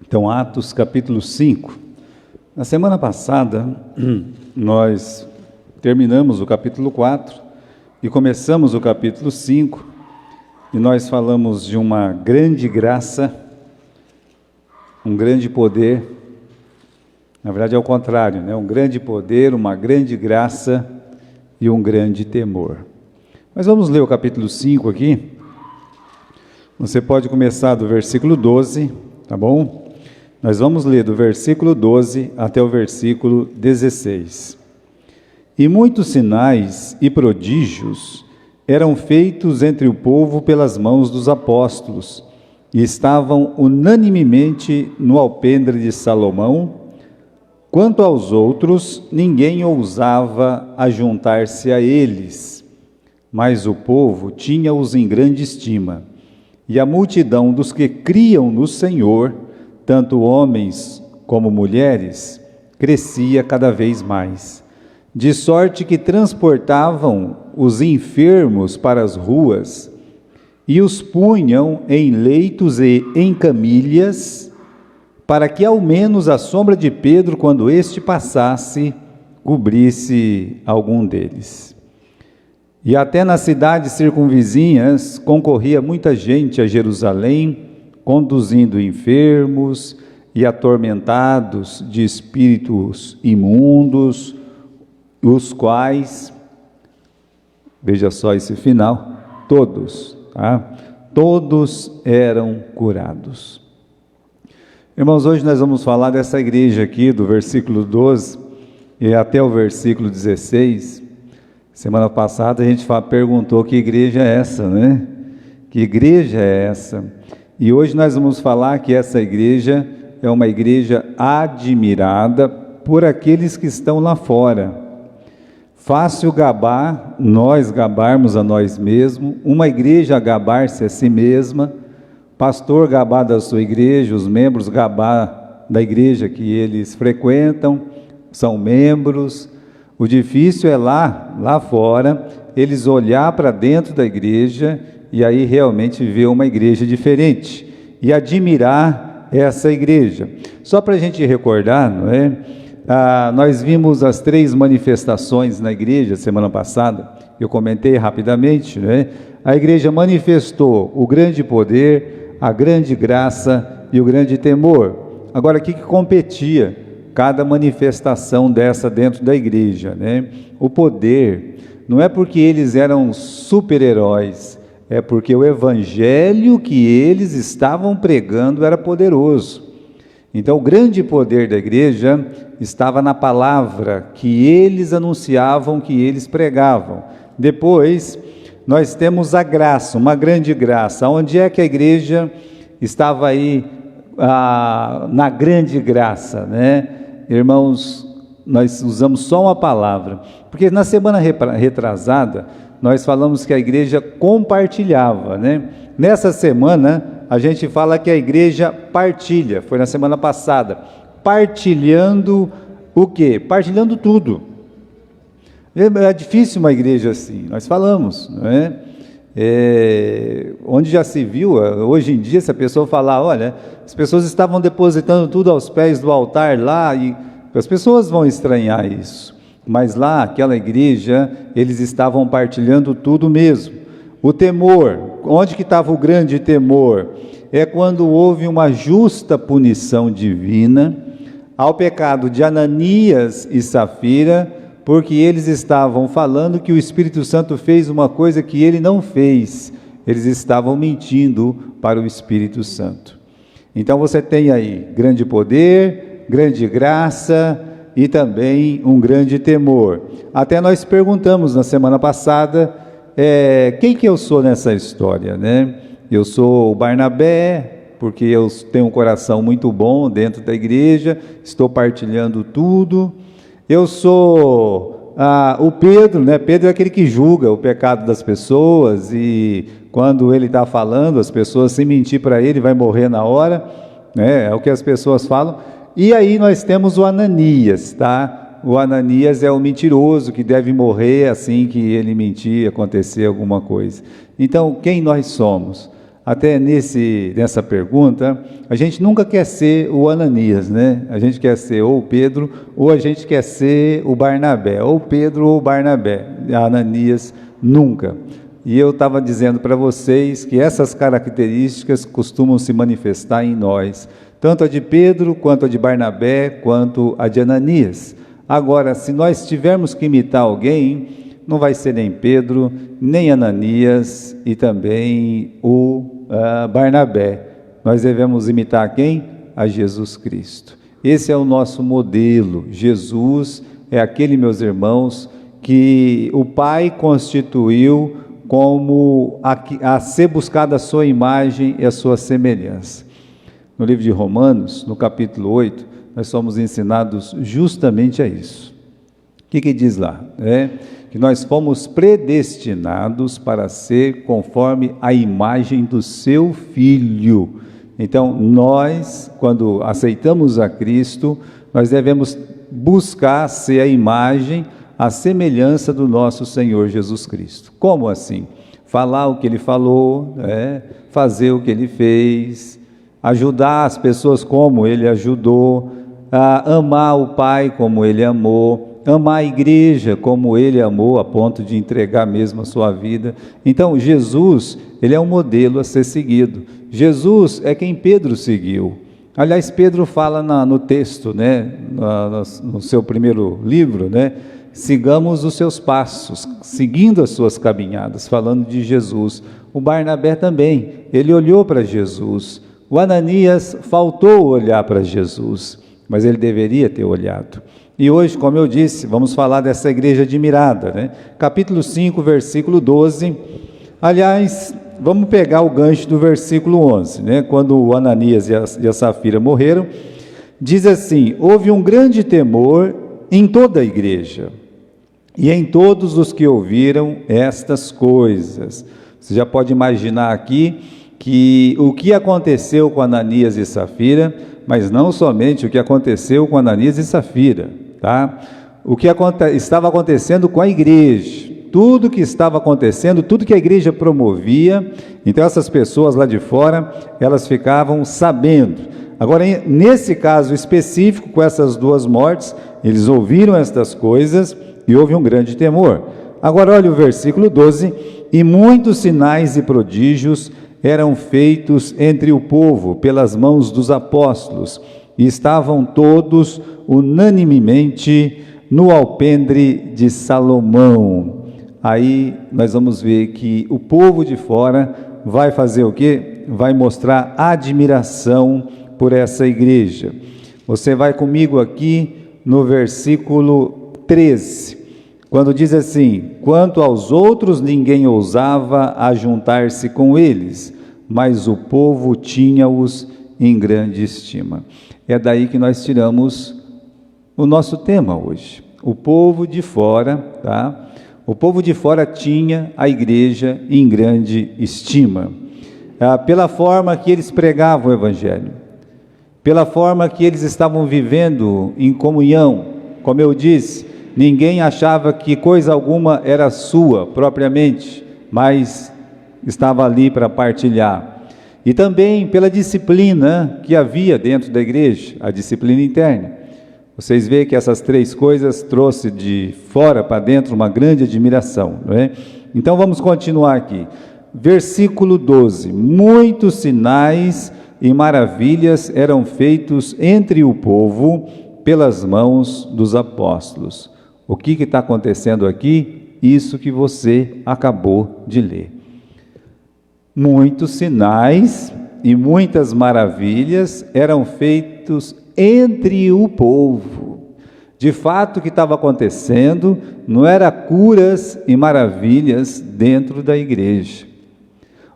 Então, Atos capítulo 5. Na semana passada, nós terminamos o capítulo 4 e começamos o capítulo 5, e nós falamos de uma grande graça, um grande poder. Na verdade é o contrário, né? Um grande poder, uma grande graça e um grande temor. Mas vamos ler o capítulo 5 aqui. Você pode começar do versículo 12, tá bom? Nós vamos ler do versículo 12 até o versículo 16. E muitos sinais e prodígios eram feitos entre o povo pelas mãos dos apóstolos, e estavam unanimemente no alpendre de Salomão. Quanto aos outros, ninguém ousava ajuntar-se a eles, mas o povo tinha-os em grande estima, e a multidão dos que criam no Senhor, tanto homens como mulheres, crescia cada vez mais, de sorte que transportavam os enfermos para as ruas e os punham em leitos e em camilhas, para que ao menos a sombra de Pedro, quando este passasse, cobrisse algum deles. E até nas cidades circunvizinhas concorria muita gente a Jerusalém, conduzindo enfermos e atormentados de espíritos imundos, os quais, veja só esse final, todos eram curados. Irmãos, hoje nós vamos falar dessa igreja aqui, do versículo 12 e até o versículo 16. Semana passada a gente perguntou que igreja é essa, né? Que igreja é essa? E hoje nós vamos falar que essa igreja é uma igreja admirada por aqueles que estão lá fora. Fácil nós gabarmos a nós mesmos, uma igreja gabar-se a si mesma, pastor gabar da sua igreja, os membros gabar da igreja que eles frequentam, são membros. O difícil é lá fora, eles olhar para dentro da igreja e aí realmente ver uma igreja diferente e admirar essa igreja. Só para a gente recordar, não é? Nós vimos as 3 manifestações na igreja semana passada, eu comentei rapidamente, não é? A igreja manifestou o grande poder, a grande graça e o grande temor. Agora, o que competia cada manifestação dessa dentro da igreja, né? O poder, não é porque eles eram super-heróis, é porque o evangelho que eles estavam pregando era poderoso. Então, o grande poder da igreja estava na palavra que eles anunciavam, que eles pregavam. Depois, nós temos a graça, uma grande graça. Onde é que a igreja estava aí na grande graça, né? Irmãos, nós usamos só uma palavra, porque na semana retrasada, nós falamos que a igreja compartilhava, né? Nessa semana, a gente fala que a igreja partilha, foi na semana passada, partilhando o quê? Partilhando tudo. É difícil uma igreja assim, nós falamos, não é? Onde já se viu, hoje em dia, se a pessoa falar, olha, as pessoas estavam depositando tudo aos pés do altar lá, e as pessoas vão estranhar isso. Mas lá, aquela igreja, eles estavam partilhando tudo mesmo. O temor, onde que estava o grande temor? É quando houve uma justa punição divina ao pecado de Ananias e Safira, porque eles estavam falando que o Espírito Santo fez uma coisa que ele não fez. Eles estavam mentindo para o Espírito Santo. Então você tem aí grande poder, grande graça e também um grande temor. Até nós perguntamos na semana passada, quem que eu sou nessa história, né? Eu sou o Barnabé, porque eu tenho um coração muito bom dentro da igreja, estou partilhando tudo. Eu sou o Pedro, né? Pedro é aquele que julga o pecado das pessoas, e quando ele está falando, as pessoas, se mentir para ele, vai morrer na hora, né? É o que as pessoas falam. E aí nós temos o Ananias, tá? O Ananias é o mentiroso que deve morrer assim que ele mentir, acontecer alguma coisa. Então, quem nós somos? até nessa pergunta, a gente nunca quer ser o Ananias, né? A gente quer ser ou o Pedro, ou a gente quer ser o Barnabé, ou Pedro ou Barnabé. Ananias, nunca. E eu estava dizendo para vocês que essas características costumam se manifestar em nós, tanto a de Pedro, quanto a de Barnabé, quanto a de Ananias. Agora, se nós tivermos que imitar alguém, não vai ser nem Pedro, nem Ananias e também o Barnabé. Nós devemos imitar quem? A Jesus Cristo. Esse é o nosso modelo. Jesus é aquele, meus irmãos, que o Pai constituiu como a ser buscada a sua imagem e a sua semelhança. No livro de Romanos, no capítulo 8, nós somos ensinados justamente a isso. O que diz lá? Que nós fomos predestinados para ser conforme a imagem do seu Filho. Então, nós, quando aceitamos a Cristo, nós devemos buscar ser a imagem, a semelhança do nosso Senhor Jesus Cristo. Como assim? Falar o que Ele falou, fazer o que Ele fez, ajudar as pessoas como Ele ajudou, amar o Pai como Ele amou, amar a igreja como Ele amou, a ponto de entregar mesmo a sua vida. Então, Jesus, Ele é um modelo a ser seguido. Jesus é quem Pedro seguiu. Aliás, Pedro fala no texto, no seu primeiro livro, sigamos os seus passos, seguindo as suas caminhadas, falando de Jesus. O Barnabé também, ele olhou para Jesus. O Ananias faltou olhar para Jesus, mas ele deveria ter olhado. E hoje, como eu disse, vamos falar dessa igreja admirada, Capítulo 5, versículo 12. Aliás, vamos pegar o gancho do versículo 11, Quando o Ananias e a Safira morreram, diz assim: houve um grande temor em toda a igreja e em todos os que ouviram estas coisas. Você já pode imaginar aqui que o que aconteceu com Ananias e Safira, mas não somente o que aconteceu com Ananias e Safira, o que estava acontecendo com a igreja, tudo que estava acontecendo, tudo que a igreja promovia. Então essas pessoas lá de fora, elas ficavam sabendo. Agora, nesse caso específico, com essas duas mortes, eles ouviram estas coisas e houve um grande temor. Agora olha o versículo 12: e muitos sinais e prodígios eram feitos entre o povo pelas mãos dos apóstolos, e estavam todos unanimemente no alpendre de Salomão. Aí nós vamos ver que o povo de fora vai fazer o quê? Vai mostrar admiração por essa igreja. Você vai comigo aqui no versículo 13, quando diz assim: quanto aos outros, ninguém ousava ajuntar-se com eles, mas o povo tinha-os em grande estima. É daí que nós tiramos o nosso tema hoje. O povo de fora, O povo de fora tinha a igreja em grande estima, pela forma que eles pregavam o evangelho, pela forma que eles estavam vivendo em comunhão. Como eu disse, ninguém achava que coisa alguma era sua propriamente, mas estava ali para partilhar. E também pela disciplina que havia dentro da igreja, a disciplina interna. Vocês veem que essas três coisas trouxe de fora para dentro uma grande admiração, Então vamos continuar aqui. Versículo 12: muitos sinais e maravilhas eram feitos entre o povo pelas mãos dos apóstolos. O que está acontecendo aqui? Isso que você acabou de ler. Muitos sinais e muitas maravilhas eram feitos entre o povo. De fato, o que estava acontecendo não era curas e maravilhas dentro da igreja.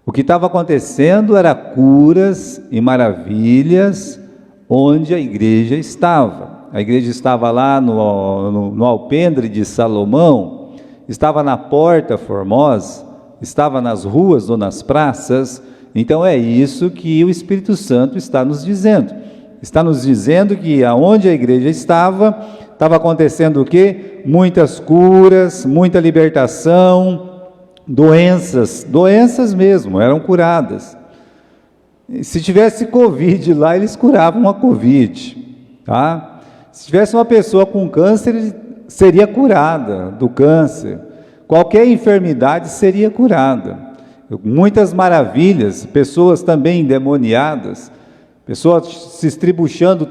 O que estava acontecendo era curas e maravilhas onde a igreja estava. A igreja estava lá no alpendre de Salomão, estava na Porta Formosa, estava nas ruas ou nas praças. Então é isso que o Espírito Santo está nos dizendo. Está nos dizendo que aonde a igreja estava acontecendo o quê? Muitas curas, muita libertação, doenças mesmo, eram curadas. Se tivesse Covid lá, eles curavam a Covid, tá? Se tivesse uma pessoa com câncer, seria curada do câncer. Qualquer enfermidade seria curada. Muitas maravilhas, pessoas também endemoniadas, pessoas se estribuchando,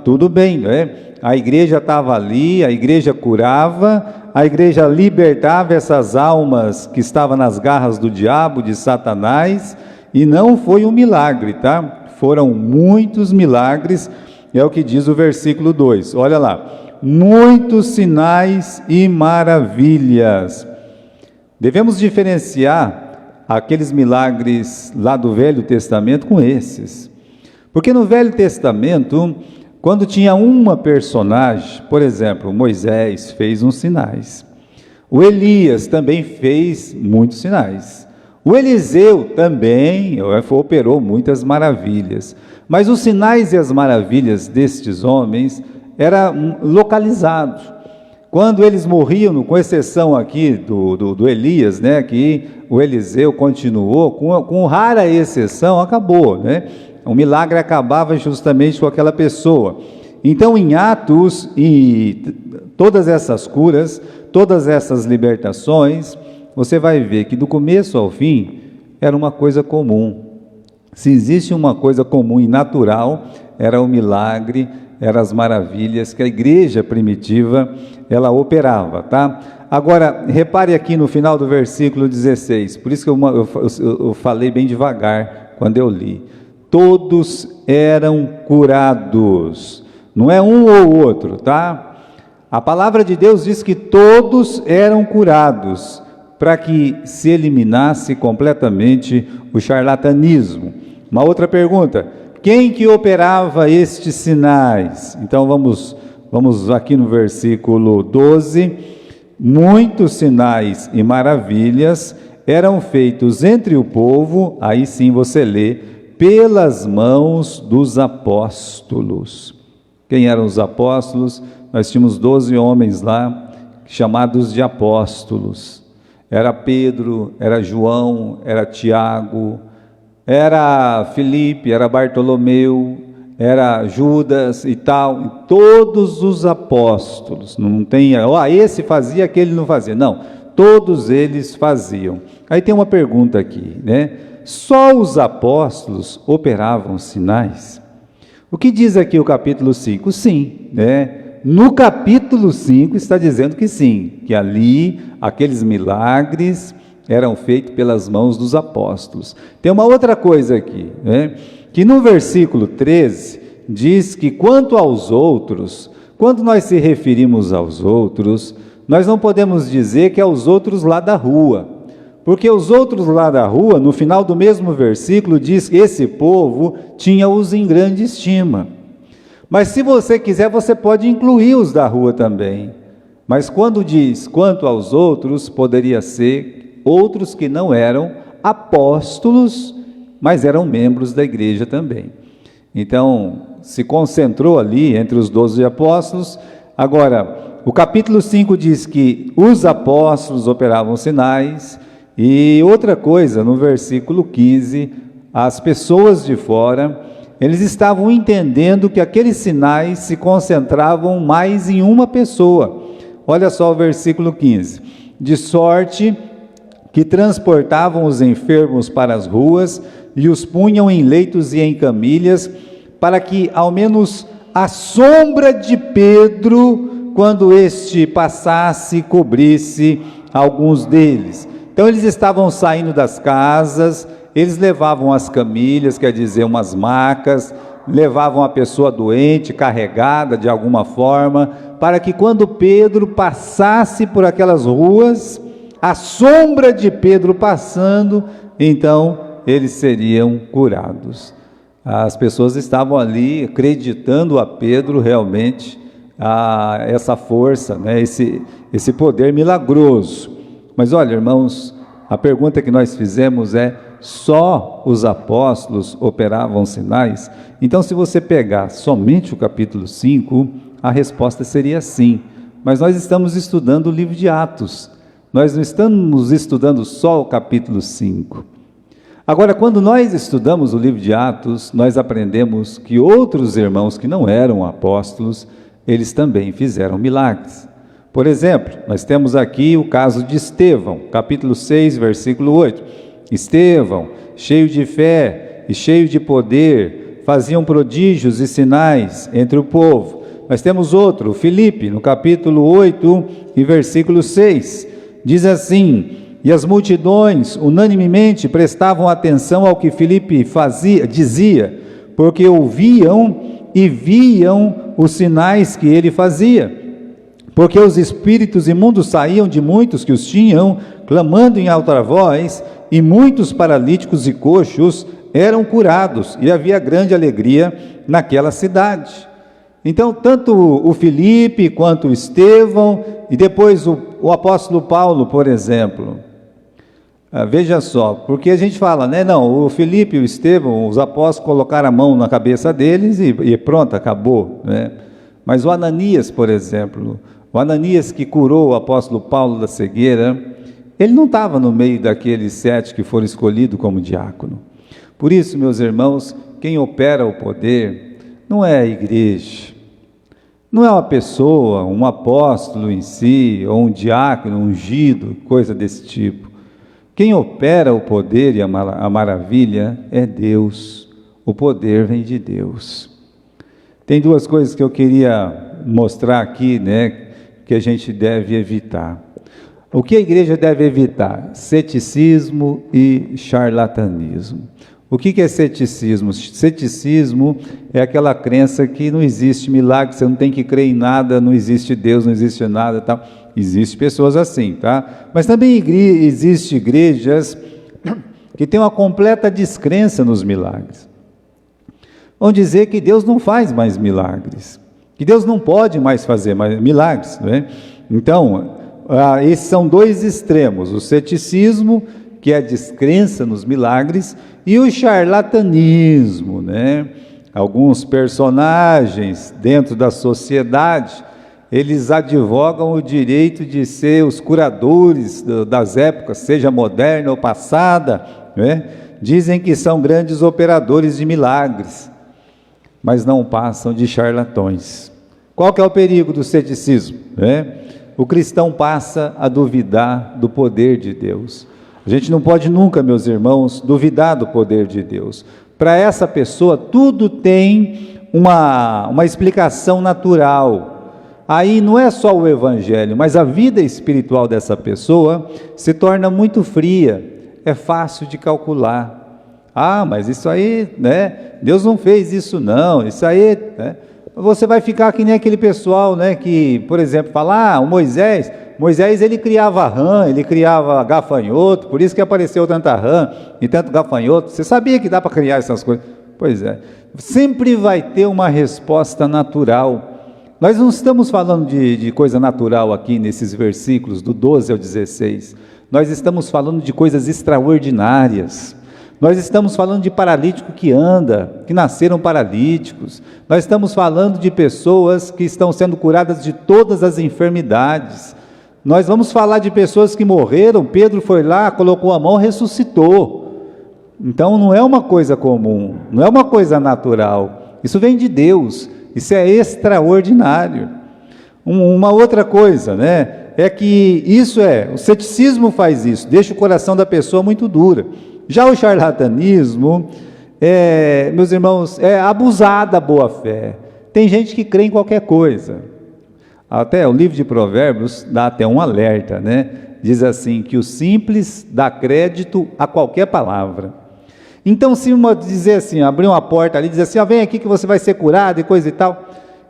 tudo bem, né? A igreja estava ali, a igreja curava, a igreja libertava essas almas que estavam nas garras do diabo, de Satanás, e não foi um milagre, tá? Foram muitos milagres, é o que diz o versículo 2, olha lá, muitos sinais e maravilhas. Devemos diferenciar aqueles milagres lá do Velho Testamento com esses, porque no Velho Testamento, quando tinha uma personagem, por exemplo, Moisés fez uns sinais, o Elias também fez muitos sinais, o Eliseu também operou muitas maravilhas, mas os sinais e as maravilhas destes homens eram localizados. Quando eles morriam, com exceção aqui do Elias, né, que o Eliseu continuou, com rara exceção, acabou, né? O milagre acabava justamente com aquela pessoa. Então, em Atos, e todas essas curas, todas essas libertações, você vai ver que do começo ao fim, era uma coisa comum. Se existe uma coisa comum e natural, era o milagre, eram as maravilhas que a igreja primitiva, ela operava, tá? Agora, repare aqui no final do versículo 16, por isso que eu falei bem devagar quando eu li. Todos eram curados, não é um ou outro, tá? A palavra de Deus diz que todos eram curados, para que se eliminasse completamente o charlatanismo. Uma outra pergunta, quem que operava estes sinais? Então vamos aqui no versículo 12, muitos sinais e maravilhas eram feitos entre o povo, aí sim você lê, pelas mãos dos apóstolos. Quem eram os apóstolos? Nós tínhamos 12 homens lá, chamados de apóstolos. Era Pedro, era João, era Tiago, era Filipe, era Bartolomeu, era Judas e tal, e todos os apóstolos, não tem, esse fazia, aquele não fazia, não, todos eles faziam. Aí tem uma pergunta aqui, né? Só os apóstolos operavam sinais? O que diz aqui o capítulo 5? Sim, né? No capítulo 5 está dizendo que sim, que ali aqueles milagres eram feitos pelas mãos dos apóstolos. Tem uma outra coisa aqui, né? Que no versículo 13 diz que quanto aos outros, quando nós se referimos aos outros, nós não podemos dizer que é os outros lá da rua, porque os outros lá da rua, no final do mesmo versículo, diz que esse povo tinha-os em grande estima. Mas se você quiser, você pode incluir os da rua também. Mas quando diz quanto aos outros, poderia ser outros que não eram apóstolos, mas eram membros da igreja também. Então, se concentrou ali entre os 12 apóstolos. Agora, o capítulo 5 diz que os apóstolos operavam sinais. E outra coisa, no versículo 15, as pessoas de fora, eles estavam entendendo que aqueles sinais se concentravam mais em uma pessoa. Olha só o versículo 15. De sorte que transportavam os enfermos para as ruas e os punham em leitos e em camilhas, para que ao menos a sombra de Pedro, quando este passasse, cobrisse alguns deles. Então eles estavam saindo das casas, eles levavam as camilhas, quer dizer, umas macas, levavam a pessoa doente, carregada de alguma forma, para que quando Pedro passasse por aquelas ruas, a sombra de Pedro passando, então eles seriam curados. As pessoas estavam ali acreditando a Pedro realmente, a essa força, né, esse poder milagroso. Mas olha, irmãos, a pergunta que nós fizemos é: só os apóstolos operavam sinais? Então, se você pegar somente o capítulo 5, a resposta seria sim. Mas nós estamos estudando o livro de Atos. Nós não estamos estudando só o capítulo 5. Agora, quando nós estudamos o livro de Atos, nós aprendemos que outros irmãos que não eram apóstolos, eles também fizeram milagres. Por exemplo, nós temos aqui o caso de Estevão, capítulo 6, versículo 8. Estevão, cheio de fé e cheio de poder, faziam prodígios e sinais entre o povo. Nós temos outro, Filipe, no capítulo 8 e versículo 6. Diz assim: e as multidões unanimemente prestavam atenção ao que Filipe dizia, porque ouviam e viam os sinais que ele fazia. Porque os espíritos imundos saíam de muitos que os tinham, clamando em alta voz, e muitos paralíticos e coxos eram curados, e havia grande alegria naquela cidade. Então, tanto o Filipe quanto o Estevão, e depois o apóstolo Paulo, por exemplo. Veja só, porque a gente fala, né? Não, o Filipe e o Estevão, os apóstolos colocaram a mão na cabeça deles e pronto, acabou, né? Mas o Ananias, por exemplo, o Ananias que curou o apóstolo Paulo da cegueira, ele não estava no meio daqueles 7 que foram escolhidos como diácono. Por isso, meus irmãos, quem opera o poder não é a igreja, não é uma pessoa, um apóstolo em si, ou um diácono ungido, coisa desse tipo. Quem opera o poder e a maravilha é Deus. O poder vem de Deus. Tem duas coisas que eu queria mostrar aqui, né, que a gente deve evitar. O que a igreja deve evitar? Ceticismo e charlatanismo. O que é ceticismo? Ceticismo é aquela crença que não existe milagre, você não tem que crer em nada, não existe Deus, não existe nada, tal. Existem pessoas assim, tá? Mas também existem igrejas que têm uma completa descrença nos milagres. Vão dizer que Deus não faz mais milagres, que Deus não pode mais fazer mais milagres, não é? Então, esses são dois extremos, o ceticismo, que é a descrença nos milagres, e o charlatanismo, né? Alguns personagens dentro da sociedade, eles advogam o direito de ser os curadores das épocas, seja moderna ou passada, né? Dizem que são grandes operadores de milagres, mas não passam de charlatões. Qual que é o perigo do ceticismo, né? O cristão passa a duvidar do poder de Deus. A gente não pode nunca, meus irmãos, duvidar do poder de Deus. Para essa pessoa, tudo tem uma explicação natural. Aí não é só o evangelho, mas a vida espiritual dessa pessoa se torna muito fria, é fácil de calcular. Ah, mas isso aí, né? Deus não fez isso não, isso aí, né? Você vai ficar que nem aquele pessoal, né, que, por exemplo, fala, o Moisés ele criava rã, ele criava gafanhoto, por isso que apareceu tanta rã e tanto gafanhoto. Você sabia que dá para criar essas coisas? Pois é, sempre vai ter uma resposta natural. Nós não estamos falando de coisa natural aqui nesses versículos, do 12 ao 16, nós estamos falando de coisas extraordinárias. Nós estamos falando de paralítico que anda, que nasceram paralíticos. Nós estamos falando de pessoas que estão sendo curadas de todas as enfermidades. Nós vamos falar de pessoas que morreram, Pedro foi lá, colocou a mão, ressuscitou. Então não é uma coisa comum, não é uma coisa natural. Isso vem de Deus, isso é extraordinário. Uma outra coisa, né, é que o ceticismo faz isso, deixa o coração da pessoa muito dura. Já o charlatanismo, meus irmãos, é abusar da boa fé. Tem gente que crê em qualquer coisa. Até o livro de Provérbios dá até um alerta, né? Diz assim, que o simples dá crédito a qualquer palavra. Então, se dizer assim, abrir uma porta ali, dizer assim, vem aqui que você vai ser curado e coisa e tal.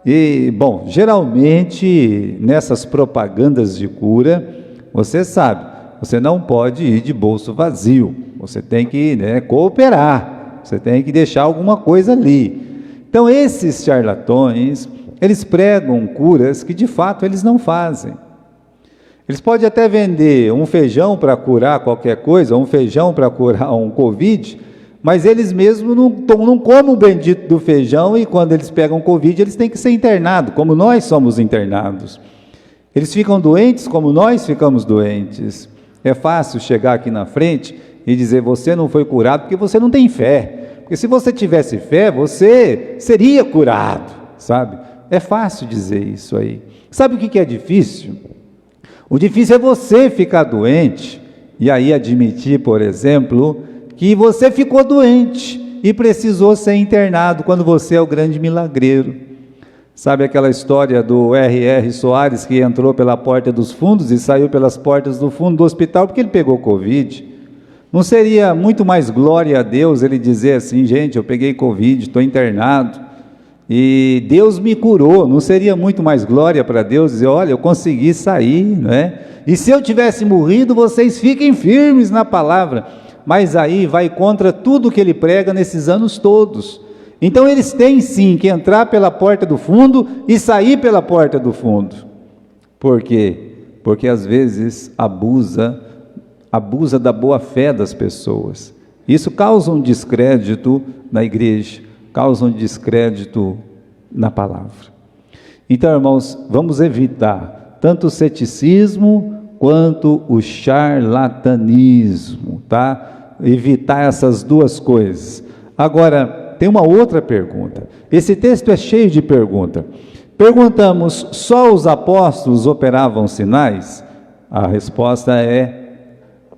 E, bom, geralmente, nessas propagandas de cura, você sabe, você não pode ir de bolso vazio. Você tem que, né, cooperar, você tem que deixar alguma coisa ali. Então esses charlatões, eles pregam curas que de fato eles não fazem. Eles podem até vender um feijão para curar qualquer coisa, um feijão para curar um Covid, mas eles mesmos não comem o bendito do feijão, e quando eles pegam Covid, eles têm que ser internados, como nós somos internados. Eles ficam doentes como nós ficamos doentes. É fácil chegar aqui na frente e dizer: você não foi curado porque você não tem fé. Porque se você tivesse fé, você seria curado, sabe? É fácil dizer isso aí. Sabe o que é difícil? O difícil é você ficar doente e aí admitir, por exemplo, que você ficou doente e precisou ser internado quando você é o grande milagreiro. Sabe aquela história do R.R. Soares, que entrou pela porta dos fundos e saiu pelas portas do fundo do hospital porque ele pegou Covid? Não seria muito mais glória a Deus ele dizer assim: gente, eu peguei Covid, estou internado e Deus me curou? Não seria muito mais glória para Deus dizer: olha, eu consegui sair, não é? E se eu tivesse morrido, vocês fiquem firmes na palavra. Mas aí vai contra tudo que ele prega nesses anos todos. Então eles têm sim que entrar pela porta do fundo e sair pela porta do fundo. Por quê? Porque às vezes abusa da boa fé das pessoas. Isso causa um descrédito na igreja, causa um descrédito na palavra. Então, irmãos, vamos evitar tanto o ceticismo quanto o charlatanismo, tá? Evitar essas duas coisas. Agora, tem uma outra pergunta. Esse texto é cheio de perguntas. Perguntamos: só os apóstolos operavam sinais? A resposta é: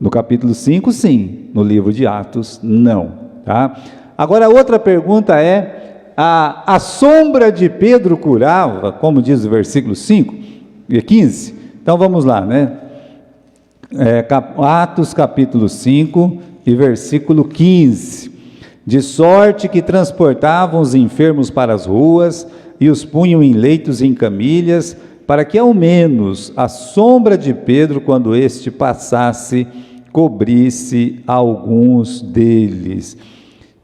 no capítulo 5, sim. No livro de Atos, não. Tá? Agora, a outra pergunta é: a sombra de Pedro curava, como diz o versículo 5 e 15? Então vamos lá, né? Atos capítulo 5 e versículo 15. De sorte que transportavam os enfermos para as ruas e os punham em leitos e em camilhas, para que ao menos a sombra de Pedro, quando este passasse, cobrisse alguns deles.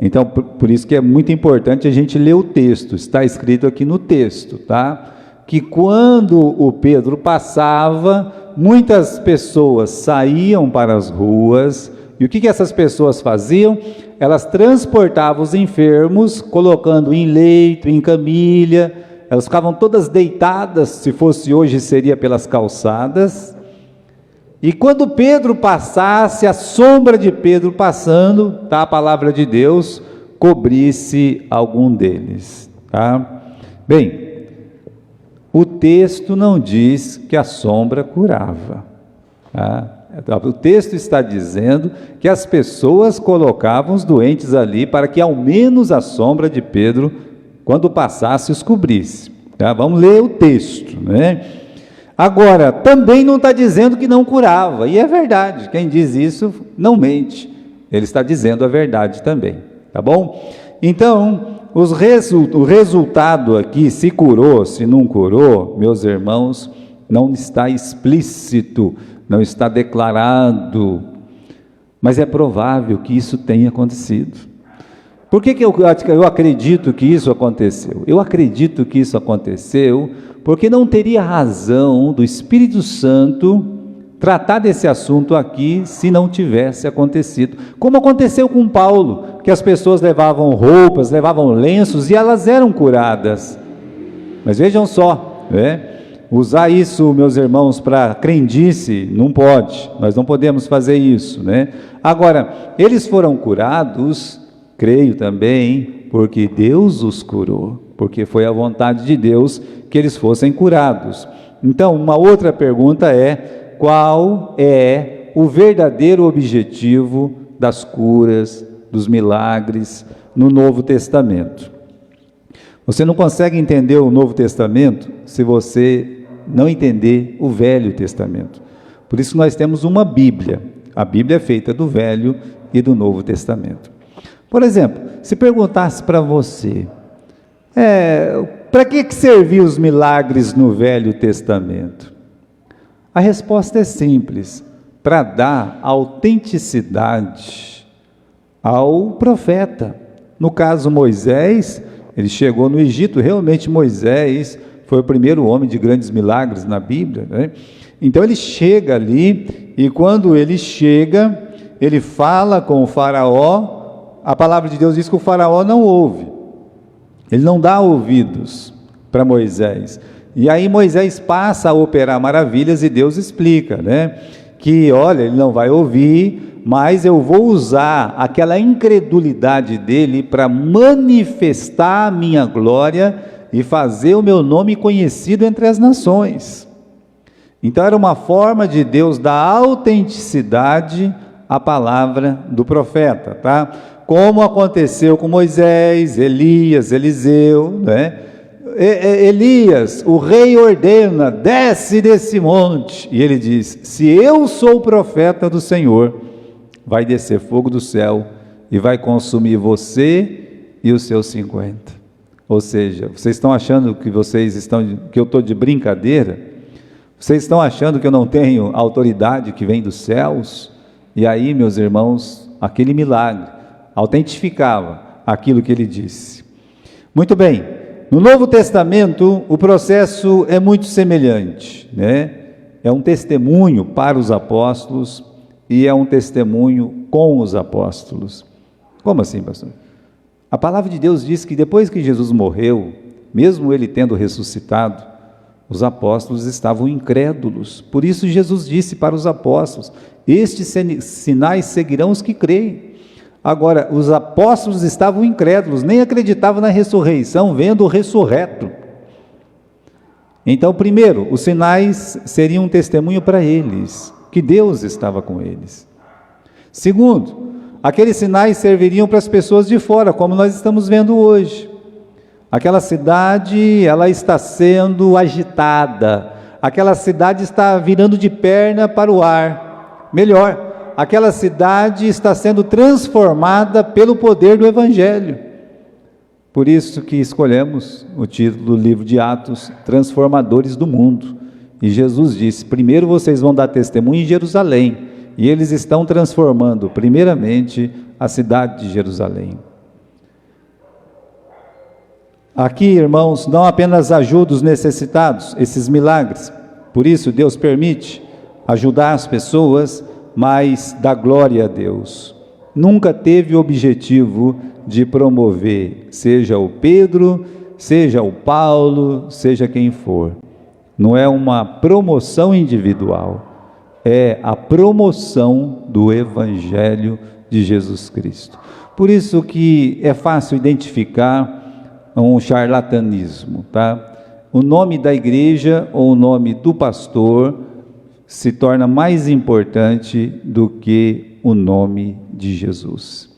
Então, por isso que é muito importante a gente ler o texto. Está escrito aqui no texto, tá? Que quando o Pedro passava, muitas pessoas saíam para as ruas. E o que essas pessoas faziam? Elas transportavam os enfermos, colocando em leito, em camilha. Elas ficavam todas deitadas, se fosse hoje seria pelas calçadas. E quando Pedro passasse, a sombra de Pedro passando, tá, a palavra de Deus, cobrisse algum deles, tá? Bem, o texto não diz que a sombra curava, tá? O texto está dizendo que as pessoas colocavam os doentes ali para que ao menos a sombra de Pedro, quando passasse, os cobrisse. Tá? Vamos ler o texto, né? Agora, também não está dizendo que não curava, e é verdade, quem diz isso não mente, ele está dizendo a verdade também, tá bom? Então, o resultado aqui, se curou, se não curou, meus irmãos, não está explícito, não está declarado, mas é provável que isso tenha acontecido. Por que eu acredito que isso aconteceu? Eu acredito que isso aconteceu porque não teria razão do Espírito Santo tratar desse assunto aqui se não tivesse acontecido. Como aconteceu com Paulo, que as pessoas levavam roupas, levavam lenços e elas eram curadas. Mas vejam só, né? Usar isso, meus irmãos, para crendice, não pode, nós não podemos fazer isso, né? Agora, eles foram curados, creio também, porque Deus os curou, porque foi a vontade de Deus que eles fossem curados. Então, uma outra pergunta é: qual é o verdadeiro objetivo das curas, dos milagres no Novo Testamento? Você não consegue entender o Novo Testamento se você não entender o Velho Testamento. Por isso nós temos uma Bíblia. A Bíblia é feita do Velho e do Novo Testamento. Por exemplo, se perguntasse para você, para que serviam os milagres no Velho Testamento? A resposta é simples: para dar autenticidade ao profeta. No caso Moisés, ele chegou no Egito, realmente Moisés foi o primeiro homem de grandes milagres na Bíblia, né? Então ele chega ali, e quando ele chega, ele fala com o faraó. A palavra de Deus diz que o faraó não ouve, ele não dá ouvidos para Moisés, e aí Moisés passa a operar maravilhas, e Deus explica, né, que, olha, ele não vai ouvir, mas eu vou usar aquela incredulidade dele para manifestar a minha glória e fazer o meu nome conhecido entre as nações. Então era uma forma de Deus dar autenticidade à palavra do profeta, tá? Como aconteceu com Moisés, Elias, Eliseu, né? Elias, o rei ordena, desce desse monte, e ele diz: se eu sou o profeta do Senhor, vai descer fogo do céu e vai consumir você e os seus 50. Ou seja, vocês estão achando que que eu estou de brincadeira? Vocês estão achando que eu não tenho autoridade que vem dos céus? E aí, meus irmãos, aquele milagre autentificava aquilo que ele disse. Muito bem, no Novo Testamento o processo é muito semelhante, né? É um testemunho para os apóstolos e é um testemunho com os apóstolos. Como assim, pastor? A palavra de Deus diz que depois que Jesus morreu, mesmo ele tendo ressuscitado, os apóstolos estavam incrédulos. Por isso Jesus disse para os apóstolos: estes sinais seguirão os que creem. Agora, os apóstolos estavam incrédulos, nem acreditavam na ressurreição, vendo o ressurreto. Então, primeiro, os sinais seriam um testemunho para eles, que Deus estava com eles. Segundo, aqueles sinais serviriam para as pessoas de fora, como nós estamos vendo hoje. Aquela cidade, ela está sendo agitada, aquela cidade está virando de perna para o ar. Melhor, aquela cidade está sendo transformada pelo poder do Evangelho. Por isso que escolhemos o título do livro de Atos, Transformadores do Mundo. E Jesus disse: primeiro vocês vão dar testemunho em Jerusalém, e eles estão transformando primeiramente a cidade de Jerusalém. Aqui, irmãos, não apenas ajuda os necessitados, esses milagres, por isso Deus permite ajudar as pessoas, mas dá glória a Deus. Nunca teve o objetivo de promover, seja o Pedro, seja o Paulo, seja quem for. Não é uma promoção individual, é a promoção do Evangelho de Jesus Cristo. Por isso que é fácil identificar um charlatanismo, tá? O nome da igreja ou o nome do pastor se torna mais importante do que o nome de Jesus.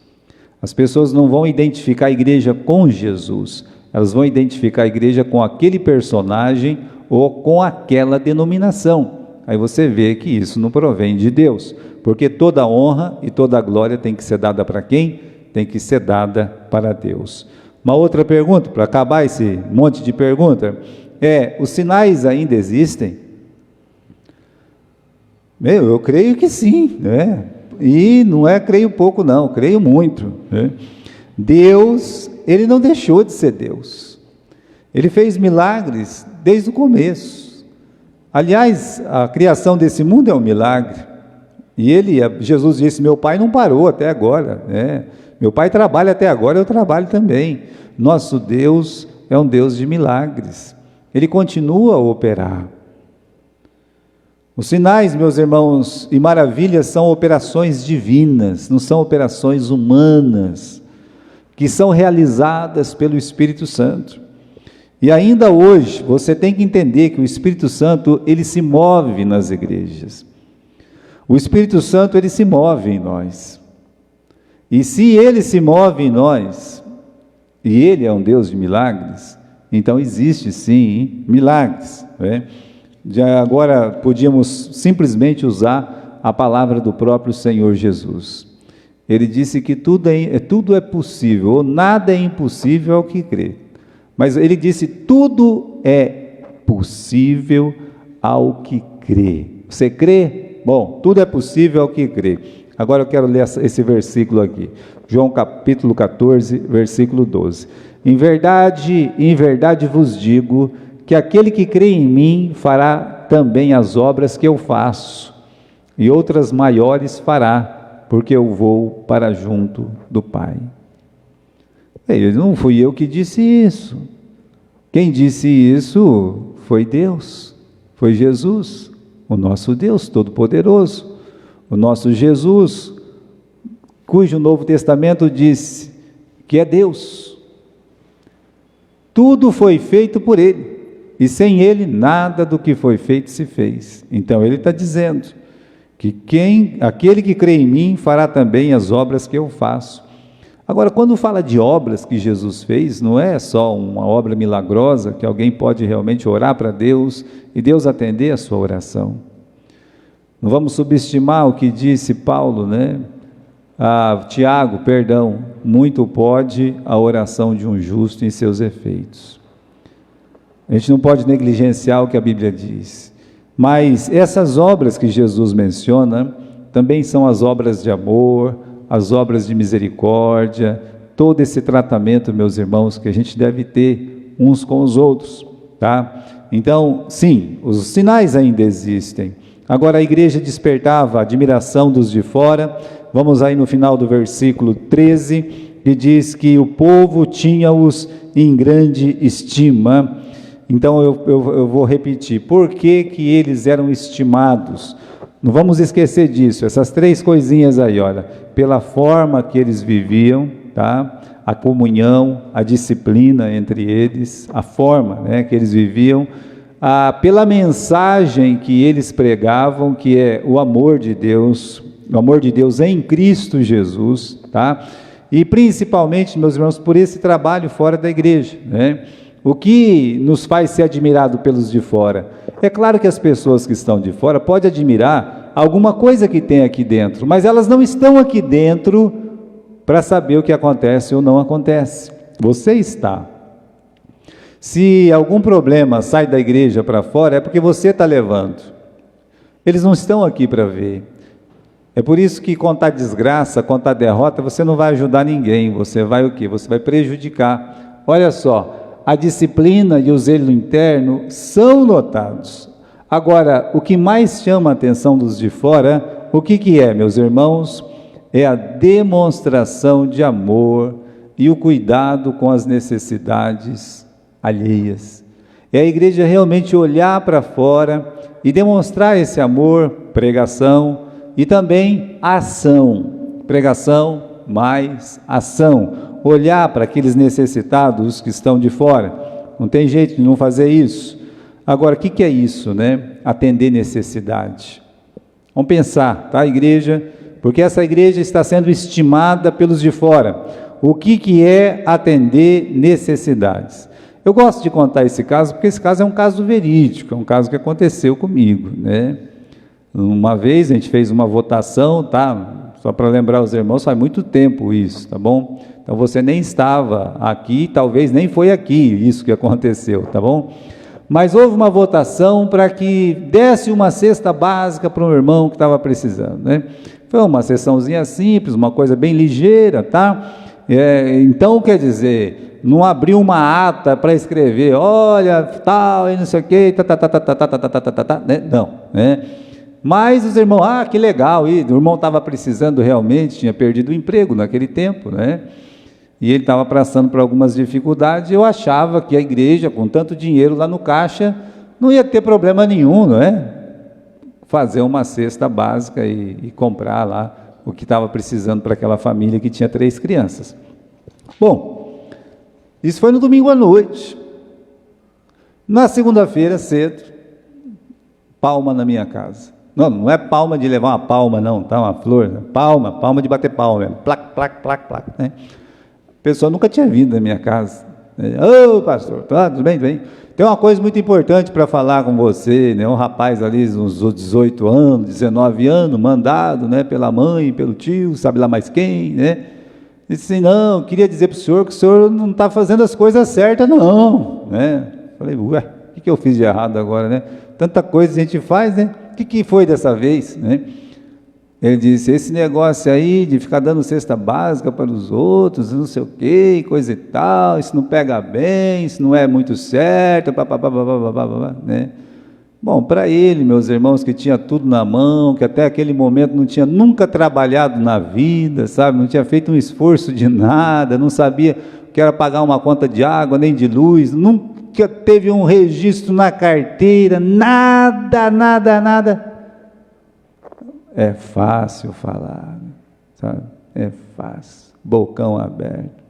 As pessoas não vão identificar a igreja com Jesus, elas vão identificar a igreja com aquele personagem ou com aquela denominação. Aí você vê que isso não provém de Deus, porque toda honra e toda glória tem que ser dada para quem? Tem que ser dada para Deus. Uma outra pergunta, para acabar esse monte de pergunta, os sinais ainda existem? Eu creio que sim, né? E não é creio pouco não, creio muito, né? Deus, Ele não deixou de ser Deus, Ele fez milagres desde o começo. Aliás, a criação desse mundo é um milagre, e Jesus disse: meu Pai não parou até agora, né? Meu Pai trabalha até agora, eu trabalho também. Nosso Deus é um Deus de milagres, Ele continua a operar. Os sinais, meus irmãos, e maravilhas são operações divinas, não são operações humanas, que são realizadas pelo Espírito Santo. E ainda hoje, você tem que entender que o Espírito Santo, ele se move nas igrejas. O Espírito Santo, ele se move em nós. E se ele se move em nós, e ele é um Deus de milagres, então existe sim milagres, né? Agora podíamos simplesmente usar a palavra do próprio Senhor Jesus. Ele disse que tudo é possível, ou nada é impossível ao que crê. Mas ele disse: tudo é possível ao que crê. Você crê? Bom, tudo é possível ao que crê. Agora eu quero ler esse versículo aqui, João capítulo 14, versículo 12. Em verdade vos digo, que aquele que crê em mim fará também as obras que eu faço, e outras maiores fará, porque eu vou para junto do Pai. Não fui eu que disse isso. Quem disse isso foi Deus, foi Jesus, o nosso Deus Todo-Poderoso. o nosso Jesus, cujo Novo Testamento diz que é Deus. Tudo foi feito por Ele, e sem Ele nada do que foi feito se fez. Então Ele está dizendo que aquele que crê em mim fará também as obras que eu faço. Agora, quando fala de obras que Jesus fez, não é só uma obra milagrosa, que alguém pode realmente orar para Deus e Deus atender a sua oração. Não vamos subestimar o que disse Paulo, né? Tiago, perdão, muito pode a oração de um justo em seus efeitos. A gente não pode negligenciar o que a Bíblia diz, mas essas obras que Jesus menciona, também são as obras de amor, as obras de misericórdia, todo esse tratamento, meus irmãos, que a gente deve ter uns com os outros, tá? Então, sim, os sinais ainda existem. Agora a igreja despertava a admiração dos de fora. Vamos aí no final do versículo 13, que diz que o povo tinha-os em grande estima. Então eu vou repetir, por que que eles eram estimados? Não vamos esquecer disso, essas três coisinhas aí, olha, pela forma que eles viviam, tá? A comunhão, a disciplina entre eles, a forma, né, que eles viviam, pela mensagem que eles pregavam, que é o amor de Deus em Cristo Jesus, tá? E principalmente, meus irmãos, por esse trabalho fora da igreja, né? O que nos faz ser admirado pelos de fora? É claro que as pessoas que estão de fora podem admirar alguma coisa que tem aqui dentro, mas elas não estão aqui dentro para saber o que acontece ou não acontece. Você está. Se algum problema sai da igreja para fora, é porque você está levando. Eles não estão aqui para ver. É por isso que contar desgraça, contar derrota, você não vai ajudar ninguém. Você vai o quê? Você vai prejudicar. Olha só. A disciplina e o zelo interno são notados. Agora, o que mais chama a atenção dos de fora, o que é, meus irmãos? É a demonstração de amor e o cuidado com as necessidades alheias. É a igreja realmente olhar para fora e demonstrar esse amor, pregação e também ação. Pregação mais ação. Olhar para aqueles necessitados que estão de fora. Não tem jeito de não fazer isso. Agora, o que é isso, né? Atender necessidade. Vamos pensar, tá, igreja? Porque essa igreja está sendo estimada pelos de fora. O que é atender necessidades? Eu gosto de contar esse caso, porque esse caso é um caso verídico, é um caso que aconteceu comigo, né? Uma vez a gente fez uma votação, tá? Só para lembrar os irmãos, faz muito tempo isso, tá bom? Então você nem estava aqui, talvez nem foi aqui isso que aconteceu, tá bom? Mas houve uma votação para que desse uma cesta básica para um irmão que estava precisando, né? Foi uma sessãozinha simples, uma coisa bem ligeira, tá? Então, quer dizer, não abriu uma ata para escrever, olha, tal, e não sei o quê, né? Não, né? Mas os irmãos, que legal, e o irmão estava precisando realmente, tinha perdido o emprego naquele tempo, né? E ele estava passando por algumas dificuldades. Eu achava que a igreja, com tanto dinheiro lá no caixa, não ia ter problema nenhum, não é? Fazer uma cesta básica e comprar lá o que estava precisando para aquela família que tinha 3 crianças. Bom, isso foi no domingo à noite. Na segunda-feira, cedo, palma na minha casa. Não é palma de levar uma palma, não, tá? Uma flor, né? Palma de bater palma mesmo. Plac, plac, plac, plac, né? A pessoa nunca tinha vindo na minha casa. Ô, pastor, tudo bem, tudo bem? Tem uma coisa muito importante para falar com você, né? Um rapaz ali, uns 18 anos, 19 anos, mandado, né? Pela mãe, pelo tio, sabe lá mais quem, né? Disse assim, não, queria dizer para o senhor que o senhor não está fazendo as coisas certas, não, né? Falei, ué, o que eu fiz de errado agora, né? Tanta coisa a gente faz, né? O que foi dessa vez, né? Ele disse, esse negócio aí de ficar dando cesta básica para os outros, não sei o que, coisa e tal, isso não pega bem, isso não é muito certo, né? Bom, para ele, meus irmãos, que tinha tudo na mão, que até aquele momento não tinha nunca trabalhado na vida, sabe, não tinha feito um esforço de nada, não sabia o que era pagar uma conta de água, nem de luz, nunca teve um registro na carteira, nada. é fácil falar, sabe? É fácil, bocão aberto.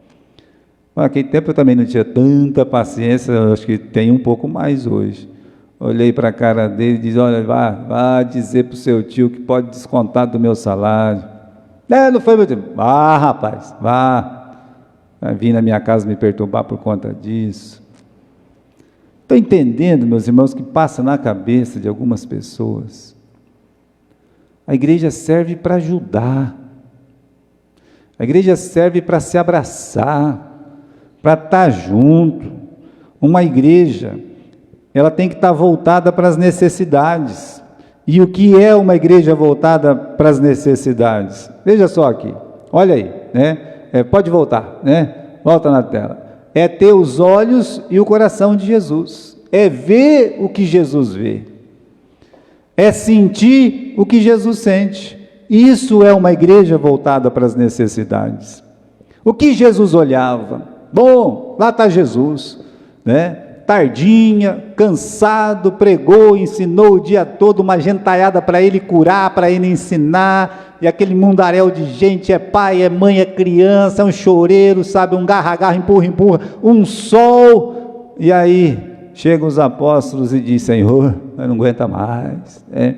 Naquele tempo eu também não tinha tanta paciência, eu acho que tem um pouco mais hoje. Olhei para a cara dele e disse: olha, vá dizer para o seu tio que pode descontar do meu salário. Não foi meu tio. Vá, rapaz, vá. Vai vir na minha casa me perturbar por conta disso. Estou entendendo, meus irmãos, que passa na cabeça de algumas pessoas. A igreja serve para ajudar. A igreja serve para se abraçar, para estar junto. Uma igreja, ela tem que estar voltada para as necessidades. E o que é uma igreja voltada para as necessidades? Veja só aqui, olha aí, né? Pode voltar, né? Volta na tela. É ter os olhos e o coração de Jesus. É ver o que Jesus vê. É sentir o que Jesus sente. Isso é uma igreja voltada para as necessidades. O que Jesus olhava? Bom, lá está Jesus, né? Tardinha, cansado, pregou, ensinou o dia todo, uma gentalhada para ele curar, para ele ensinar, e aquele mundaréu de gente, é pai, é mãe, é criança, é um choreiro, sabe, um garra-garra, empurra, um sol, e aí chegam os apóstolos e diz: Senhor, eu não aguento mais, é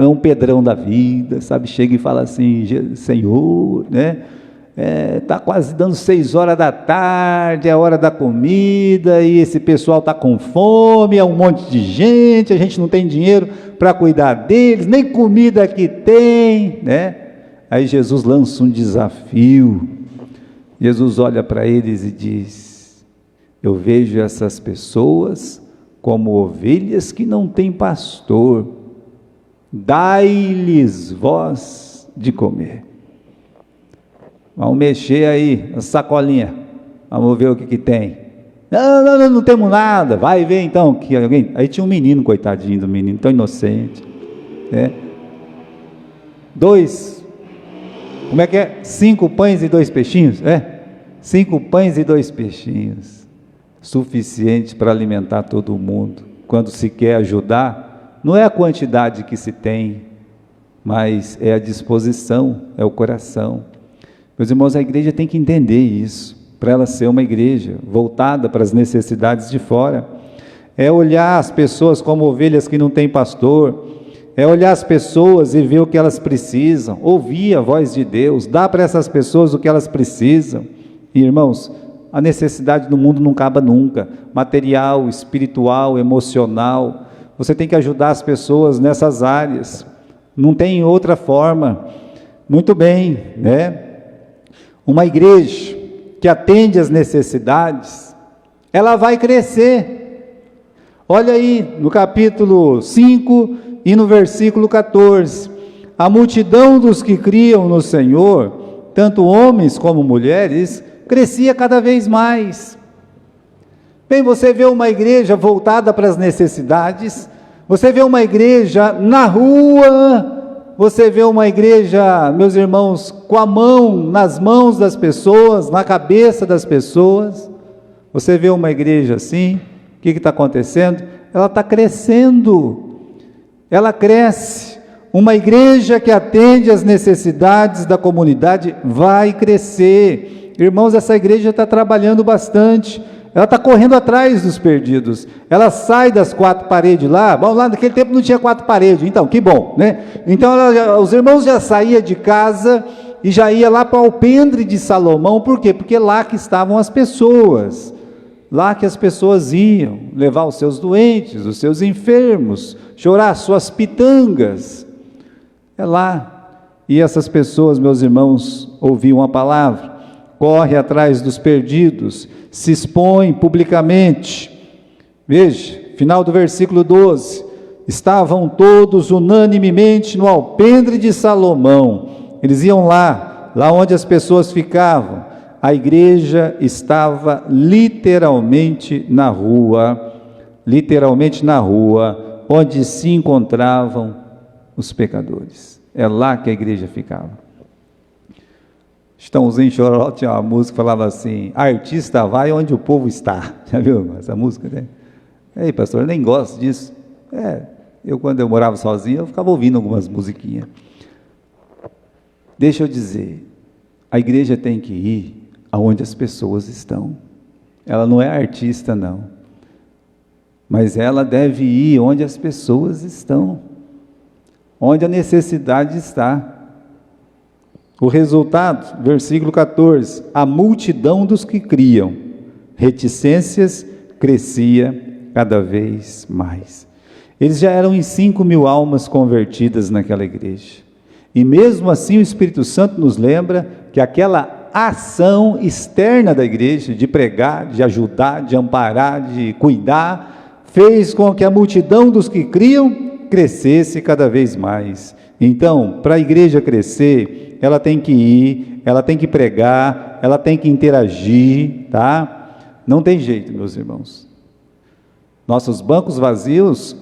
um Pedrão da vida, sabe, chega e fala assim: Senhor, né? Está quase dando 6 horas da tarde, é a hora da comida, e esse pessoal está com fome, é um monte de gente, a gente não tem dinheiro para cuidar deles, nem comida que tem, né? Aí Jesus lança um desafio. Jesus olha para eles e diz: eu vejo essas pessoas como ovelhas que não têm pastor, dai-lhes vós de comer. Vamos mexer aí, a sacolinha, vamos ver o que tem. Não temos nada, vai ver então, que alguém... Aí tinha um menino, coitadinho do menino, tão inocente, né? 5 pães e 2 peixinhos, 5 pães e 2 peixinhos, suficiente para alimentar todo mundo. Quando se quer ajudar, não é a quantidade que se tem, mas é a disposição, é o coração. Meus irmãos, a igreja tem que entender isso, para ela ser uma igreja voltada para as necessidades de fora. É olhar as pessoas como ovelhas que não têm pastor, é olhar as pessoas e ver o que elas precisam, ouvir a voz de Deus, dar para essas pessoas o que elas precisam. E, irmãos, a necessidade do mundo não acaba nunca, material, espiritual, emocional. Você tem que ajudar as pessoas nessas áreas, não tem outra forma. Muito bem, né? Uma igreja que atende às necessidades, ela vai crescer. Olha aí no capítulo 5 e no versículo 14, a multidão dos que criam no Senhor, tanto homens como mulheres, crescia cada vez mais. Bem, você vê uma igreja voltada para as necessidades, você vê uma igreja na rua, você vê uma igreja, meus irmãos, com a mão nas mãos das pessoas, na cabeça das pessoas. Você vê uma igreja assim, o que está acontecendo? Ela está crescendo, ela cresce. Uma igreja que atende às necessidades da comunidade vai crescer. Irmãos, essa igreja está trabalhando bastante, ela está correndo atrás dos perdidos, ela sai das 4 paredes lá. Bom, lá naquele tempo não tinha 4 paredes, então, que bom, né? Então, os irmãos já saíam de casa e já ia lá para o alpendre de Salomão. Por quê? Porque lá que estavam as pessoas, lá que as pessoas iam levar os seus doentes, os seus enfermos, chorar as suas pitangas, é lá. E essas pessoas, meus irmãos, ouviam a palavra, corre atrás dos perdidos, se expõe publicamente. Veja, final do versículo 12, estavam todos unanimemente no alpendre de Salomão. Eles iam lá onde as pessoas ficavam. A igreja estava literalmente na rua, onde se encontravam os pecadores. É lá que a igreja ficava. Estãozinho Chororó tinha uma música que falava assim: artista vai onde o povo está. Já viu essa música, né? Ei, pastor, eu nem gosto disso. Eu quando eu morava sozinho, eu ficava ouvindo algumas musiquinhas. Deixa eu dizer, a igreja tem que ir aonde as pessoas estão. Ela não é artista, não. Mas ela deve ir onde as pessoas estão, onde a necessidade está. O resultado, versículo 14: a multidão dos que criam, reticências crescia cada vez mais. Eles já eram em 5.000 almas convertidas naquela igreja, e mesmo assim o Espírito Santo nos lembra que aquela ação externa da igreja, de pregar, de ajudar, de amparar, de cuidar, fez com que a multidão dos que criam crescesse cada vez mais. Então, para a igreja crescer, ela tem que ir, ela tem que pregar, ela tem que interagir, tá? Não tem jeito, meus irmãos. Nossos bancos vazios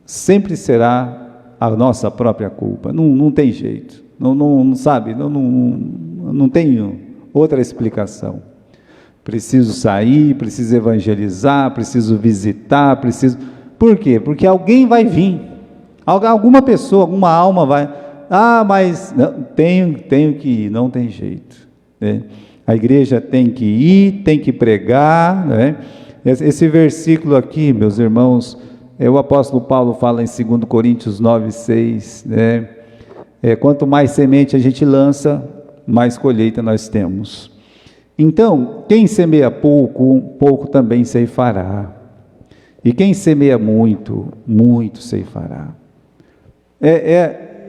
sempre será a nossa própria culpa. Não tem jeito. Não tenho outra explicação. Preciso sair, preciso evangelizar, preciso visitar, preciso... Por quê? Porque alguém vai vir. Alguma pessoa, alguma alma vai... mas não, tenho que ir, não tem jeito, né? A igreja tem que ir, tem que pregar, né? Esse versículo aqui, meus irmãos, o apóstolo Paulo fala em 2 Coríntios 9:6, né? Quanto mais semente a gente lança, mais colheita nós temos. Então, quem semeia pouco, pouco também ceifará. E quem semeia muito, muito ceifará.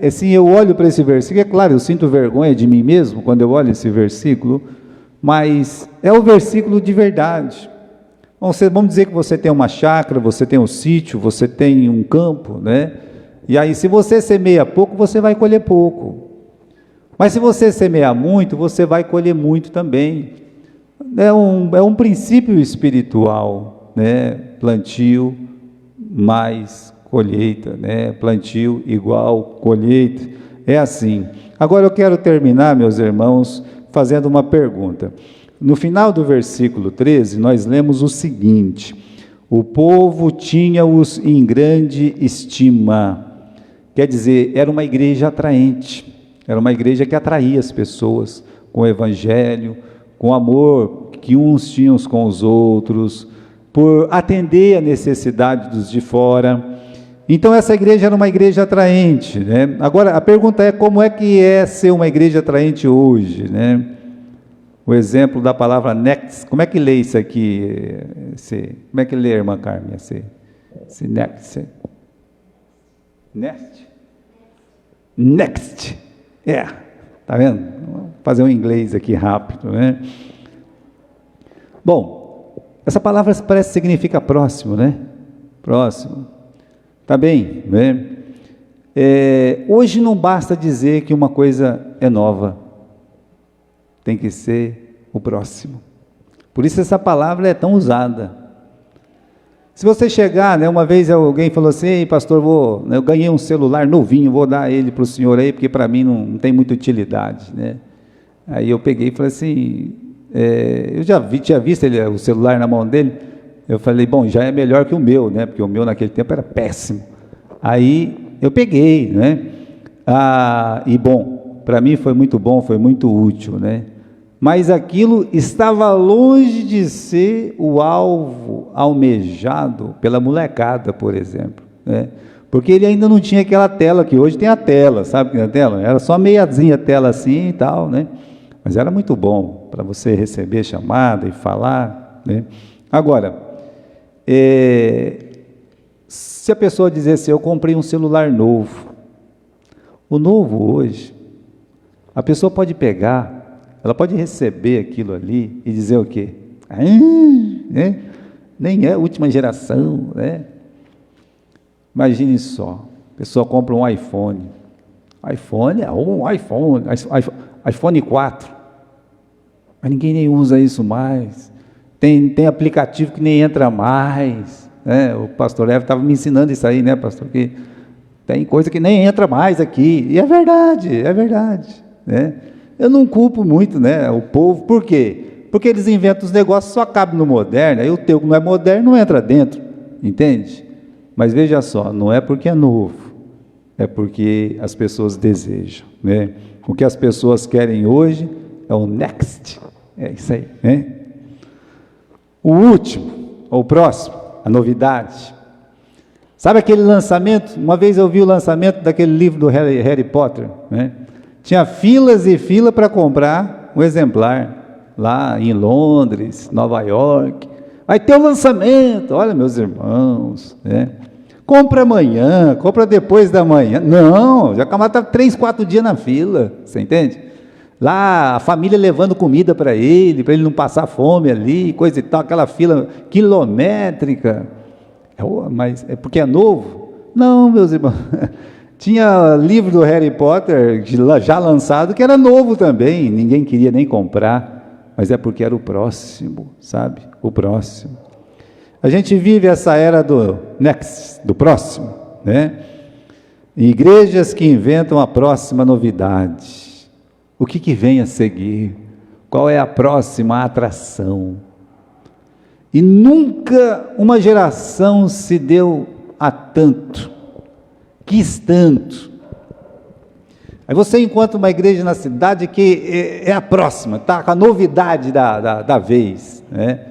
Assim, eu olho para esse versículo, é claro, eu sinto vergonha de mim mesmo quando eu olho esse versículo, mas é o versículo de verdade. Vamos dizer que você tem uma chácara, você tem um sítio, você tem um campo, né? E aí, se você semeia pouco, você vai colher pouco. Mas se você semear muito, você vai colher muito também. É um princípio espiritual, né? Plantio mais colheita, né? Plantio igual colheita. É assim. Agora eu quero terminar, meus irmãos, fazendo uma pergunta. No final do versículo 13, nós lemos o seguinte: o povo tinha-os em grande estima. Quer dizer, era uma igreja atraente. Era uma igreja que atraía as pessoas com o evangelho, com o amor que uns tinham com os outros, por atender a necessidade dos de fora. Então essa igreja era uma igreja atraente, né? Agora a pergunta é: como é que é ser uma igreja atraente hoje, né? O exemplo da palavra next, como é que lê isso aqui? Como é que lê, irmã Carmen? Esse next? Next. Tá vendo? Vou fazer um inglês aqui rápido, né? Bom, essa palavra parece que significa próximo, né? Próximo. Tá bem, né? Hoje não basta dizer que uma coisa é nova, tem que ser o próximo. Por isso essa palavra é tão usada. Se você chegar, né, uma vez alguém falou assim: ei, pastor, eu ganhei um celular novinho, vou dar ele para o senhor aí, porque para mim não tem muita utilidade, né? Aí eu peguei e falei assim, eu tinha visto o celular na mão dele, eu falei, bom, já é melhor que o meu, né? Porque o meu naquele tempo era péssimo. Aí eu peguei, né? E bom, para mim foi muito bom, foi muito útil, né? Mas aquilo estava longe de ser o alvo almejado pela molecada, por exemplo, né? Porque ele ainda não tinha aquela tela que hoje tem a tela, sabe que é a tela? Era só meiazinha tela assim e tal, né? Mas era muito bom para você receber chamada e falar, né? Agora, se a pessoa dizer assim: eu comprei um celular novo, o novo hoje, a pessoa pode pegar, ela pode receber aquilo ali e dizer o quê? Né? Nem é última geração, né? Imagine só, a pessoa compra um iPhone iPhone 4, mas ninguém nem usa isso mais, tem aplicativo que nem entra mais, né? O pastor Leve estava me ensinando isso aí, né, pastor? Que tem coisa que nem entra mais aqui, e é verdade, né? Eu não culpo muito, né, o povo. Por quê? Porque eles inventam os negócios, só cabem no moderno, aí o teu que não é moderno não entra dentro, entende? Mas veja só, não é porque é novo, é porque as pessoas desejam, né? O que as pessoas querem hoje é o next, é isso aí, né? O último, ou o próximo, a novidade. Sabe aquele lançamento? Uma vez eu vi o lançamento daquele livro do Harry Potter, né? Tinha filas e fila para comprar um exemplar, lá em Londres, Nova York. Vai ter o lançamento, olha meus irmãos, né? Compra amanhã, compra depois da manhã. Não, já está 3, 4 dias na fila, você entende? Lá a família levando comida para ele não passar fome ali, coisa e tal, aquela fila quilométrica. Mas é porque é novo? Não, meus irmãos. Tinha livro do Harry Potter já lançado que era novo também, ninguém queria nem comprar, mas é porque era o próximo, sabe? O próximo. A gente vive essa era do next, do próximo, né? Igrejas que inventam a próxima novidade. O que vem a seguir? Qual é a próxima atração? E nunca uma geração se deu a tanto, quis tanto. Aí você encontra uma igreja na cidade que é a próxima, está com a novidade da vez, né?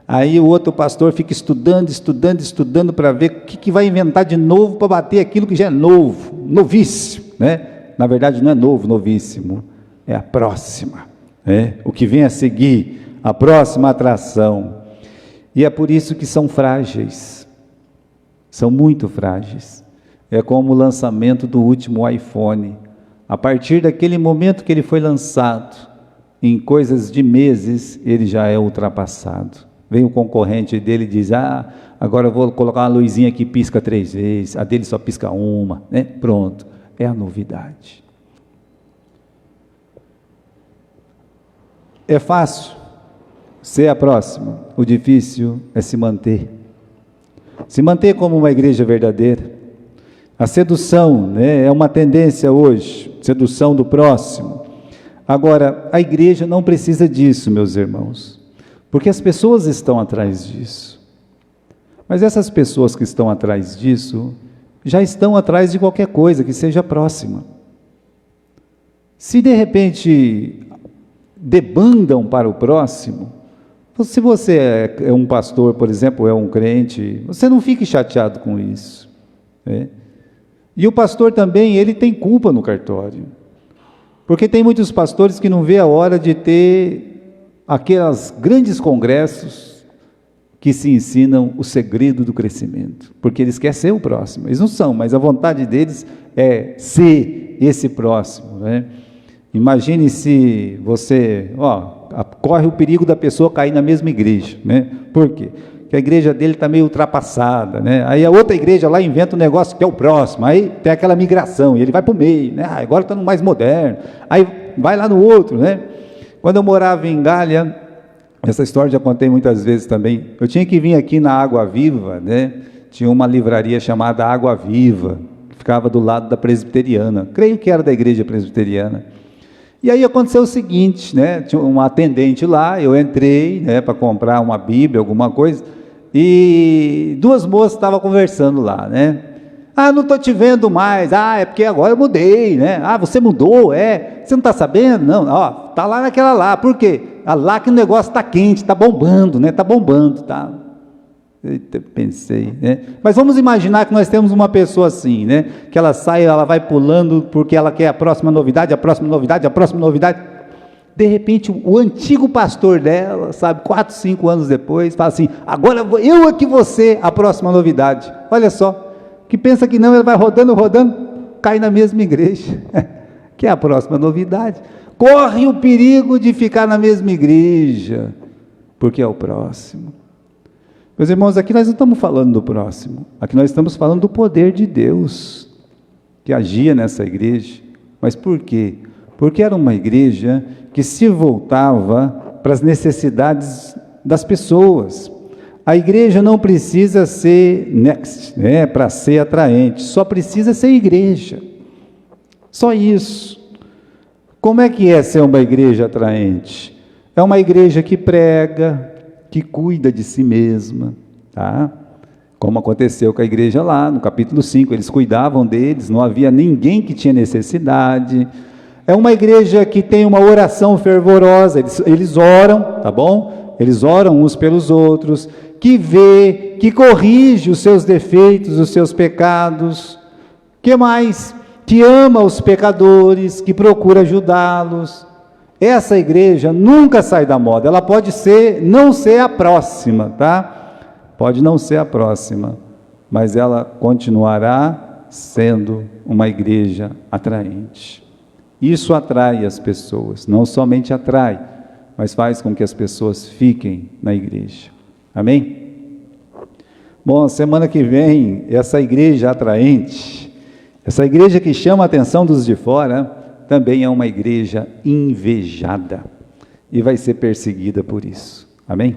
Aí o outro pastor fica estudando para ver o que vai inventar de novo para bater aquilo que já é novo, novíssimo, né? Na verdade não é novo, novíssimo, é a próxima, né? O que vem a seguir, a próxima atração. E é por isso que são frágeis, são muito frágeis. É como o lançamento do último iPhone. A partir daquele momento que ele foi lançado, em coisas de meses, ele já é ultrapassado. Vem o concorrente dele e diz, agora eu vou colocar uma luzinha que pisca 3 vezes, a dele só pisca uma, né? Pronto, é a novidade. É fácil ser a próxima, o difícil é se manter como uma igreja verdadeira. A sedução, né, é uma tendência hoje, sedução do próximo. Agora, a igreja não precisa disso, meus irmãos, porque as pessoas estão atrás disso. Mas essas pessoas que estão atrás disso, já estão atrás de qualquer coisa que seja próxima. Se de repente debandam para o próximo, se você é um pastor, por exemplo, é um crente, você não fique chateado com isso, né? E o pastor também, ele tem culpa no cartório, porque tem muitos pastores que não vê a hora de ter aqueles grandes congressos que se ensinam o segredo do crescimento, porque eles querem ser o próximo, eles não são, mas a vontade deles é ser esse próximo, né? Imagine se você, corre o perigo da pessoa cair na mesma igreja, né? Por quê? Porque a igreja dele está meio ultrapassada, né? Aí a outra igreja lá inventa um negócio que é o próximo, aí tem aquela migração, e ele vai para o meio, né? Agora está no mais moderno, aí vai lá no outro, né? Quando eu morava em Galha, essa história já contei muitas vezes também, eu tinha que vir aqui na Água Viva, né? Tinha uma livraria chamada Água Viva, que ficava do lado da presbiteriana, creio que era da igreja presbiteriana. E aí aconteceu o seguinte, né? Tinha um atendente lá, eu entrei, né, para comprar uma Bíblia, alguma coisa, e 2 moças estavam conversando lá, né? Não estou te vendo mais, é porque agora eu mudei, né? Você mudou, você não está sabendo? Não, está lá naquela lá, por quê? Lá que o negócio está quente, está bombando, né? Está bombando, tá? Eita, pensei, né? Mas vamos imaginar que nós temos uma pessoa assim, né? Que ela sai, ela vai pulando porque ela quer a próxima novidade, a próxima novidade, a próxima novidade. De repente, o antigo pastor dela, sabe, 4, 5 anos depois, fala assim, agora eu é que vou ser a próxima novidade. Olha só, que pensa que não, ele vai rodando, cai na mesma igreja, que é a próxima novidade. Corre o perigo de ficar na mesma igreja, porque é o próximo. Meus irmãos, aqui nós não estamos falando do próximo, aqui nós estamos falando do poder de Deus, que agia nessa igreja. Mas por quê? Porque era uma igreja que se voltava para as necessidades das pessoas. A igreja não precisa ser next, né, para ser atraente, só precisa ser igreja, só isso. Como é que é ser uma igreja atraente? É uma igreja que prega, que cuida de si mesma, tá? como aconteceu com a igreja lá, no capítulo 5, eles cuidavam deles, não havia ninguém que tinha necessidade. É uma igreja que tem uma oração fervorosa, eles oram, tá bom? Eles oram uns pelos outros, que vê, que corrige os seus defeitos, os seus pecados. Que mais? Que ama os pecadores, que procura ajudá-los. Essa igreja nunca sai da moda, ela pode não ser a próxima, tá? Pode não ser a próxima, mas ela continuará sendo uma igreja atraente. Isso atrai as pessoas, não somente atrai, mas faz com que as pessoas fiquem na igreja. Amém? Bom, semana que vem, essa igreja atraente, essa igreja que chama a atenção dos de fora, também é uma igreja invejada e vai ser perseguida por isso. Amém?